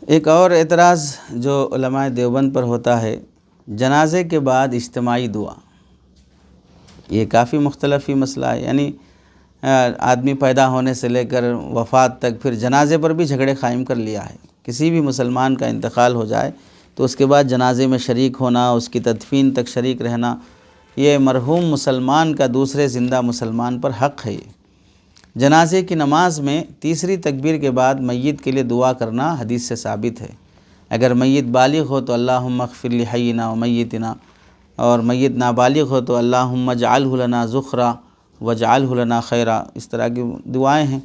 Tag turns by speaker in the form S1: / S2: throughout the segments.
S1: ایک اور اعتراض جو علماء دیوبند پر ہوتا ہے، جنازے کے بعد اجتماعی دعا، یہ کافی مختلف ہی مسئلہ ہے۔ یعنی آدمی پیدا ہونے سے لے کر وفات تک پھر جنازے پر بھی جھگڑے قائم کر لیا ہے۔ کسی بھی مسلمان کا انتقال ہو جائے تو اس کے بعد جنازے میں شریک ہونا، اس کی تدفین تک شریک رہنا، یہ مرحوم مسلمان کا دوسرے زندہ مسلمان پر حق ہے۔ یہ جنازے کی نماز میں تیسری تکبیر کے بعد میت کے لیے دعا کرنا حدیث سے ثابت ہے۔ اگر میت بالغ ہو تو اللہم اغفر لحینا و میتنا، اور میت نابالغ ہو تو اللہم اجعلہ لنا ذخرا واجعلہ لنا خیرا، اس طرح کی دعائیں ہیں۔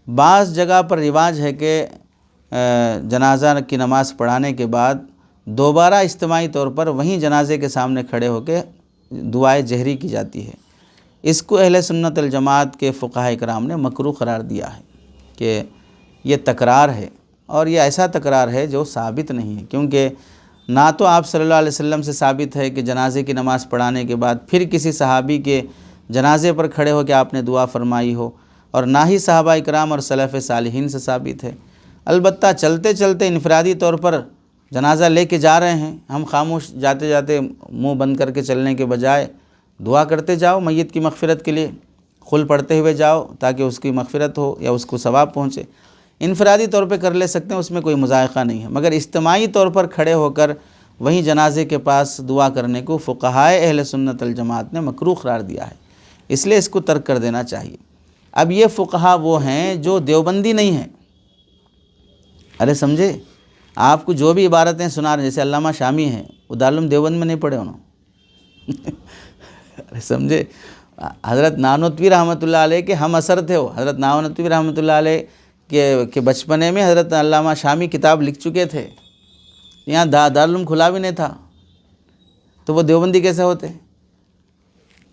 S1: بعض جگہ پر رواج ہے کہ جنازہ کی نماز پڑھانے کے بعد دوبارہ اجتماعی طور پر وہیں جنازے کے سامنے کھڑے ہو کے دعائیں جہری کی جاتی ہے۔ اس کو اہل سنت الجماعت کے فقہاء کرام نے مکروہ قرار دیا ہے کہ یہ تکرار ہے، اور یہ ایسا تکرار ہے جو ثابت نہیں ہے، کیونکہ نہ تو آپ صلی اللہ علیہ وسلم سے ثابت ہے کہ جنازے کی نماز پڑھانے کے بعد پھر کسی صحابی کے جنازے پر کھڑے ہو کے آپ نے دعا فرمائی ہو، اور نہ ہی صحابہ کرام اور سلف صالحین سے ثابت ہے۔ البتہ چلتے چلتے انفرادی طور پر جنازہ لے کے جا رہے ہیں، ہم خاموش جاتے جاتے منہ بند کر کے چلنے کے بجائے دعا کرتے جاؤ میت کی مغفرت کے لیے، قل پڑھتے ہوئے جاؤ تاکہ اس کی مغفرت ہو یا اس کو ثواب پہنچے۔ انفرادی طور پہ کر لے سکتے ہیں، اس میں کوئی مضائقہ نہیں ہے، مگر اجتماعی طور پر کھڑے ہو کر وہیں جنازے کے پاس دعا کرنے کو فقہائے اہل سنت الجماعت نے مکروہ قرار دیا ہے، اس لیے اس کو ترک کر دینا چاہیے۔ اب یہ فقہا وہ ہیں جو دیوبندی نہیں ہیں، ارے سمجھے، آپ کو جو بھی عبارتیں سنا رہے ہیں، جیسے علامہ شامی ہیں، وہ دارالعلوم دیوبند میں نہیں پڑھے انہوں ارے سمجھے، حضرت نانوتوی رحمۃ اللہ علیہ کے ہم اثر تھے، وہ حضرت نانوتوی رحمۃ اللہ علیہ کے بچپنے میں حضرت علامہ شامی کتاب لکھ چکے تھے، یہاں دارالعلوم کھلا بھی نہیں تھا، تو وہ دیوبندی کیسے ہوتے؟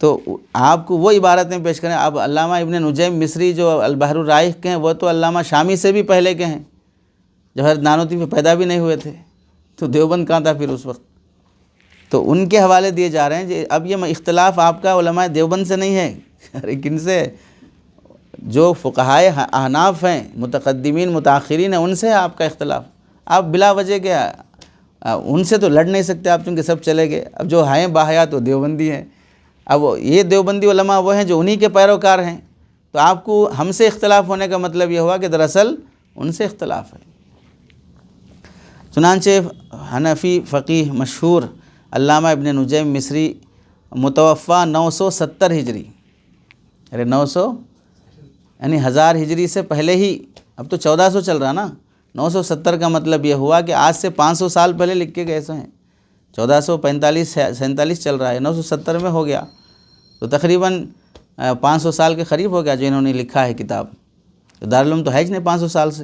S1: تو آپ کو وہ عبارتیں پیش کریں۔ اب علامہ ابن نجیم مصری جو البحر الرائق کے ہیں، وہ تو علامہ شامی سے بھی پہلے کے ہیں، جب حضرت نانوتوی پیدا بھی نہیں ہوئے تھے، تو دیوبند کہاں تھا پھر اس وقت؟ تو ان کے حوالے دیے جا رہے ہیں۔ اب یہ اختلاف آپ کا علماء دیوبند سے نہیں ہے، ارے کن سے؟ جو فقہائے احناف ہیں، متقدمین متاخرین ہیں، ان سے ہے آپ کا اختلاف۔ آپ بلا وجہ کے ان سے تو لڑ نہیں سکتے آپ، چونکہ سب چلے گئے۔ اب جو ہیں باحیات وہ دیوبندی ہیں، اب یہ دیوبندی علماء وہ ہیں جو انہی کے پیروکار ہیں، تو آپ کو ہم سے اختلاف ہونے کا مطلب یہ ہوا کہ دراصل ان سے اختلاف ہے۔ چنانچہ حنفی فقیہ مشہور علامہ ابن نجیم مصری متوفہ 970 ہجری، ارے 900 یعنی 1000 ہجری سے پہلے ہی، اب تو 1400 چل رہا نا، 970 کا مطلب یہ ہوا کہ آج سے 500 سال پہلے لکھ کے گئے ہیں۔ 1445 47 چل رہا ہے، 970 میں ہو گیا، تو تقریباً 500 سال کے قریب ہو گیا جو انہوں نے لکھا ہے کتاب۔ تو دارالعلوم تو ہے ہی نہیں 500 سال سے۔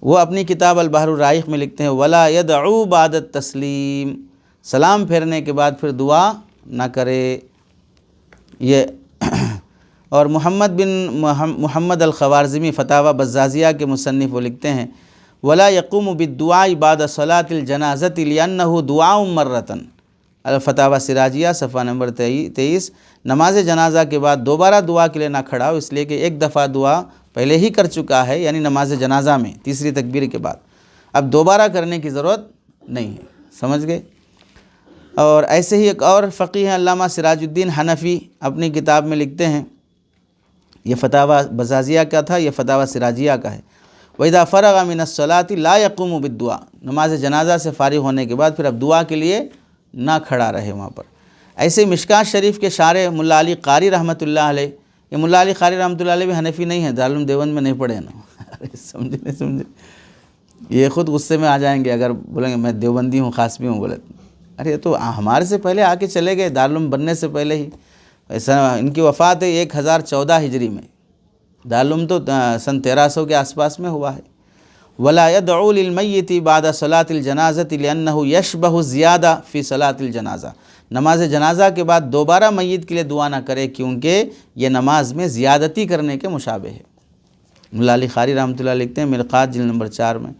S1: وہ اپنی کتاب البحر الرائق میں لکھتے ہیں ولا يدعو بعد التسلیم، سلام پھیرنے کے بعد پھر دعا نہ کرے۔ یہ اور محمد الخوارزمی فتاوی بزازیہ کے مصنف وہ لکھتے ہیں ولا يقوم بالدعاء بعد صلاة الجنازة لأنه دعاء مرة، الفتاوی سراجیہ صفحہ نمبر 23، نماز جنازہ کے بعد دوبارہ دعا کے لیے نہ کھڑا ہو، اس لیے کہ ایک دفعہ دعا پہلے ہی کر چکا ہے، یعنی نماز جنازہ میں تیسری تکبیر کے بعد، اب دوبارہ کرنے کی ضرورت نہیں ہے، سمجھ گئے۔ اور ایسے ہی ایک اور فقیہ ہیں علامہ سراج الدین حنفی، اپنی کتاب میں لکھتے ہیں، یہ فتاوی بزازیہ کا تھا، یہ فتاوی سراجیہ کا ہے، وَإِذَا فَرَغَ مِنَ الصَّلَاةِ لَا يَقُومُ بِالدُّعَاء، نماز جنازہ سے فارغ ہونے کے بعد پھر اب دعا کے لیے نہ کھڑا رہے وہاں پر۔ ایسے مشکات شریف کے شارح ملا علی قاری رحمۃ اللہ علیہ، یہ ملا علی قاری رحمۃ اللہ علیہ بھی حنفی نہیں ہے، دارالعلوم دیوبند میں نہیں پڑھے نا سمجھے نہیں سمجھے، یہ خود غصے میں آ جائیں گے اگر بولیں گے میں دیوبندی ہوں، خاصمی ہوں، بولے ارے تو ہمارے سے پہلے آ کے چلے گئے، دارالعلوم بننے سے پہلے ہی۔ ایسا ان کی وفات ہے 1014 ہجری میں، دارالعلوم تو سن 1300 کے آس پاس میں ہوا ہے۔ ولا يدعو للمیت بعد صلاة الجنازة لأنه يشبه زیادہ فی صلاة الجنازہ، نماز جنازہ کے بعد دوبارہ میت کے لیے دعا نہ کرے کیونکہ یہ نماز میں زیادتی کرنے کے مشابہ ہے۔ ملا علی قاری رحمۃ اللہ لکھتے ہیں مرقات جلد نمبر 4 میں۔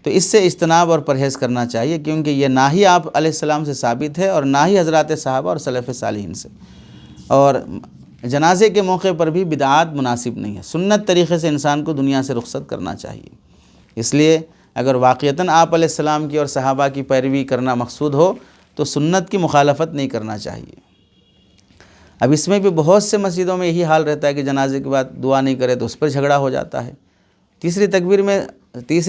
S1: تو اس سے اجتناب اور پرہیز کرنا چاہیے، کیونکہ یہ نہ ہی آپ علیہ السلام سے ثابت ہے اور نہ ہی حضرات صحابہ اور سلف صالحین سے۔ اور جنازے کے موقع پر بھی بدعات مناسب نہیں ہے، سنت طریقے سے انسان کو دنیا سے رخصت کرنا چاہیے۔ اس لیے اگر واقعتاً آپ علیہ السلام کی اور صحابہ کی پیروی کرنا مقصود ہو تو سنت کی مخالفت نہیں کرنا چاہیے۔ اب اس میں بھی بہت سے مسجدوں میں یہی حال رہتا ہے کہ جنازے کے بعد دعا نہیں کرے تو اس پر جھگڑا ہو جاتا ہے۔ تیسری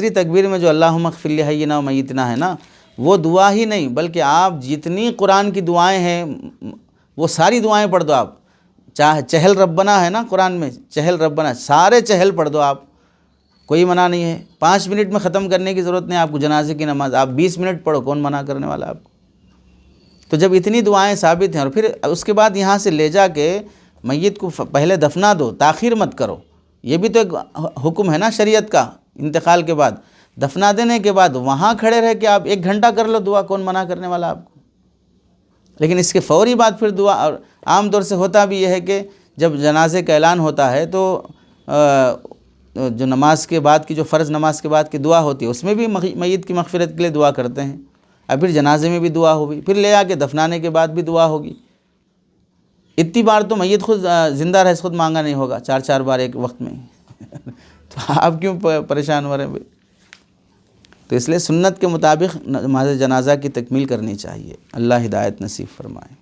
S1: تکبیر میں جو اللہم اغفر لحینا و میتنا ہے نا، وہ دعا ہی نہیں بلکہ آپ جتنی قرآن کی دعائیں ہیں وہ ساری دعائیں پڑھ دو۔ آپ چاہے چہل ربنا ہے نا قرآن میں، چہل ربنا، سارے چہل پڑھ دو آپ، کوئی منع نہیں ہے۔ 5 منٹ میں ختم کرنے کی ضرورت نہیں آپ کو جنازے کی نماز، آپ 20 منٹ پڑھو، کون منع کرنے والا آپ کو؟ تو جب اتنی دعائیں ثابت ہیں اور پھر اس کے بعد یہاں سے لے جا کے میت کو پہلے دفنا دو، تاخیر مت کرو، یہ بھی تو ایک حکم ہے نا شریعت کا۔ انتقال کے بعد دفنا دینے کے بعد وہاں کھڑے رہ کے آپ 1 گھنٹہ کر لو دعا، کون منع کرنے والا آپ کو؟ لیکن اس کے فوری بعد پھر دعا، اور عام طور سے ہوتا بھی یہ ہے کہ جب جنازے کا اعلان ہوتا ہے تو جو نماز کے بعد کی، جو فرض نماز کے بعد کی دعا ہوتی ہے اس میں بھی میت کی مغفرت کے لیے دعا کرتے ہیں، اب پھر جنازے میں بھی دعا ہوگی، پھر لے آ کے دفنانے کے بعد بھی دعا ہوگی۔ اتنی بار تو میت خود زندہ رہ خود مانگا نہیں ہوگا، 4 بار ایک وقت میں تو آپ کیوں پریشان ہو رہے ہیں بھائی؟ تو اس لیے سنت کے مطابق نماز جنازہ کی تکمیل کرنی چاہیے۔ اللہ ہدایت نصیب فرمائے۔